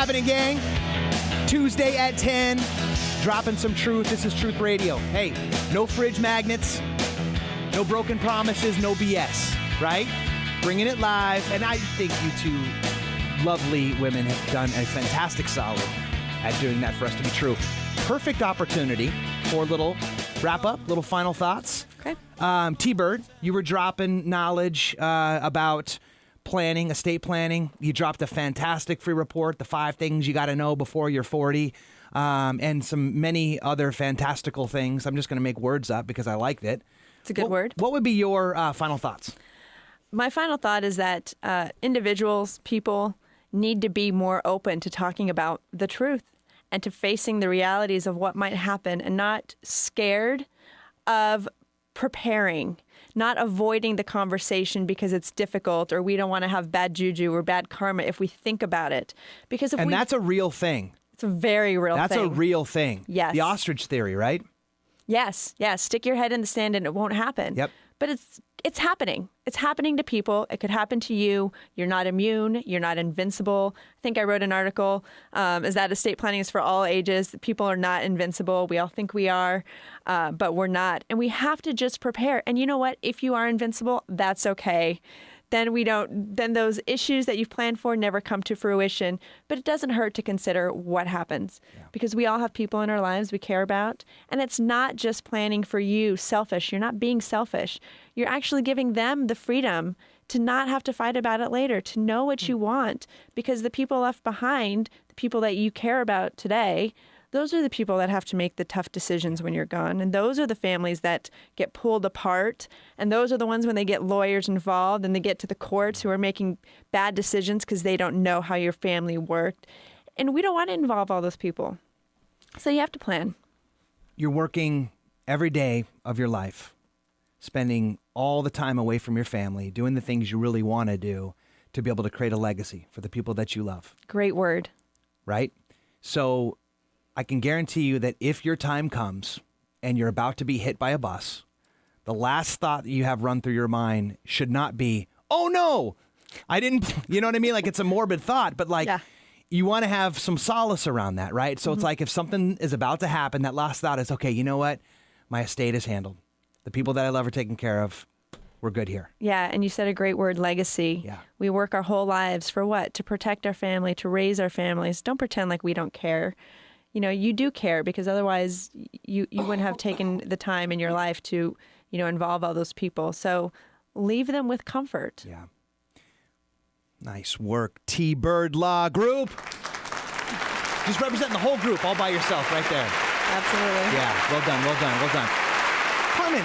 happening, gang? Tuesday at 10, dropping some truth. This is Truth Radio. Hey, no fridge magnets, no broken promises, no BS, right? Bringing it live. And I think you two lovely women have done a fantastic solid at doing that for us to be true. Perfect opportunity for a little wrap-up, little final thoughts. Okay. T-Bird, you were dropping knowledge about planning, estate planning. You dropped a fantastic free report, the 5 things you got to know before you're 40, and some many other fantastical things. I'm just going to make words up because I liked it. It's a good word. What would be your final thoughts? My final thought is that individuals, people, need to be more open to talking about the truth and to facing the realities of what might happen and not scared of preparing, not avoiding the conversation because it's difficult or we don't want to have bad juju or bad karma if we think about it. Because if that's a real thing. It's a very real thing. That's a real thing. Yes. The ostrich theory, right? Yes. Stick your head in the sand and it won't happen. Yep. But it's happening. It's happening to people. It could happen to you. You're not immune. You're not invincible. I think I wrote an article, is that estate planning is for all ages. People are not invincible. We all think we are, but we're not. And we have to just prepare. And you know what? If you are invincible, that's okay. Then those issues that you've planned for never come to fruition. But it doesn't hurt to consider what happens because we all have people in our lives we care about. And it's not just planning for you, selfish. You're not being selfish. You're actually giving them the freedom to not have to fight about it later, to know what you want, because the people left behind, the people that you care about today, those are the people that have to make the tough decisions when you're gone. And those are the families that get pulled apart. And those are the ones when they get lawyers involved and they get to the courts who are making bad decisions because they don't know how your family worked. And we don't want to involve all those people. So you have to plan. You're working every day of your life, spending all the time away from your family, doing the things you really want to do to be able to create a legacy for the people that you love. Great word. Right? So I can guarantee you that if your time comes and you're about to be hit by a bus, the last thought that you have run through your mind should not be, oh no, I didn't, you know what I mean? Like it's a morbid thought, but you want to have some solace around that, right? So it's like if something is about to happen, that last thought is, okay, you know what? My estate is handled. The people that I love are taken care of. We're good here. Yeah, and you said a great word, legacy. Yeah. We work our whole lives for what? To protect our family, to raise our families. Don't pretend like we don't care. You know, you do care because otherwise you wouldn't have taken the time in your life to, involve all those people. So leave them with comfort. Yeah. Nice work, T-Bird Law Group. Just representing the whole group all by yourself right there. Absolutely. Yeah, well done. Carmen.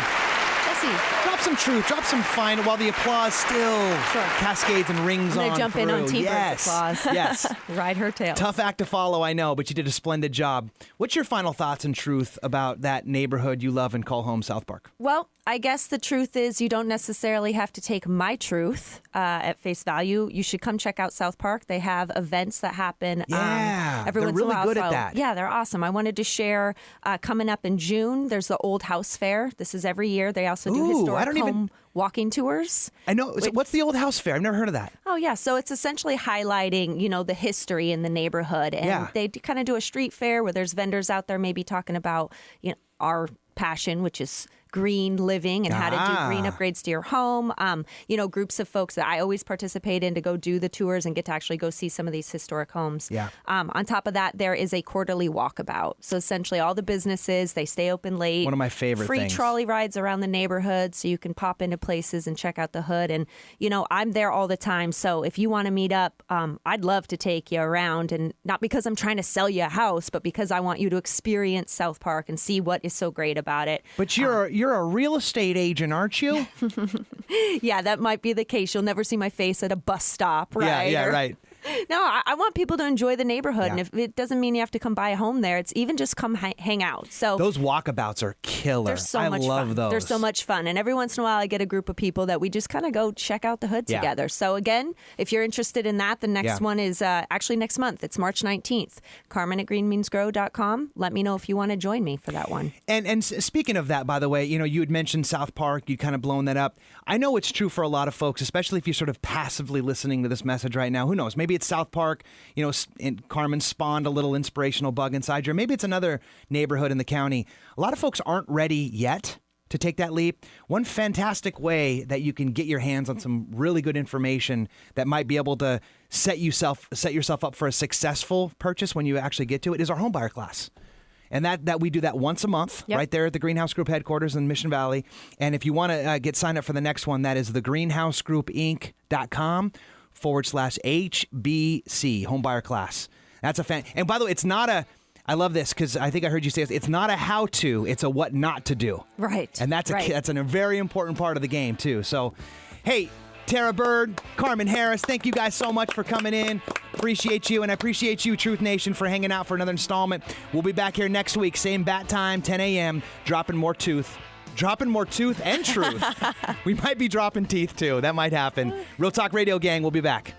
Jesse. Drop some truth, drop some fine while the applause still cascades and rings on I'm going to jump through. in on T-Bird's applause. Yes. Ride her tail. Tough act to follow, I know, but you did a splendid job. What's your final thoughts and truth about that neighborhood you love and call home, South Park? Well, I guess the truth is you don't necessarily have to take my truth at face value. You should come check out South Park. They have events that happen every once in a while. They're really good at that. Yeah, they're awesome. I wanted to share coming up in June, there's the Old House Fair. This is every year. They also do historic home walking tours. I know. What's the Old House Fair? I've never heard of that. Oh, yeah. So it's essentially highlighting, the history in the neighborhood. And they kind of do a street fair where there's vendors out there maybe talking about, our passion, which is green living and how to do green upgrades to your home. Groups of folks that I always participate in to go do the tours and get to actually go see some of these historic homes. Yeah. On top of that, there is a quarterly walkabout. So essentially all the businesses, they stay open late. One of my favorite Free things. trolley rides around the neighborhood so you can pop into places and check out the hood. And, I'm there all the time. So if you want to meet up, I'd love to take you around. And not because I'm trying to sell you a house, but because I want you to experience South Park and see what is so great about it. But you're a real estate agent, aren't you? Yeah, that might be the case. You'll never see my face at a bus stop, right? Yeah, right. No, I want people to enjoy the neighborhood. Yeah. And if it doesn't mean you have to come buy a home there, it's even just come hang out. So those walkabouts are killer. They're so much love fun. those. They're so much fun. And every once in a while, I get a group of people that we just kind of go check out the hood together. So again, if you're interested in that, the next one is actually next month. It's March 19th. Carmen at greenmeansgrow.com. Let me know if you want to join me for that one. And speaking of that, by the way, you had mentioned South Park. You kind of blown that up. I know it's true for a lot of folks, especially if you're sort of passively listening to this message right now. Who knows? Maybe Maybe it's South Park, and Carmen spawned a little inspirational bug inside you. Or maybe it's another neighborhood in the county. A lot of folks aren't ready yet to take that leap. One fantastic way that you can get your hands on some really good information that might be able to set yourself up for a successful purchase when you actually get to it is our homebuyer class. And that we do that once a month, right there at the Greenhouse Group headquarters in Mission Valley. And if you want to get signed up for the next one, that is thegreenhousegroupinc.com/HBC, homebuyer class. That's a fan. And by the way, it's not a, I love this because I think I heard you say this, it's not a how-to, it's a what not to do. Right. And that's a very important part of the game, too. So, hey, Tara Burd, Carmen Harris, thank you guys so much for coming in. Appreciate you, and I appreciate you, Truth Nation, for hanging out for another installment. We'll be back here next week, same bat time, 10 a.m., dropping more tooth and truth. We might be dropping teeth, too. That might happen. Real Talk Radio Gang, we'll be back.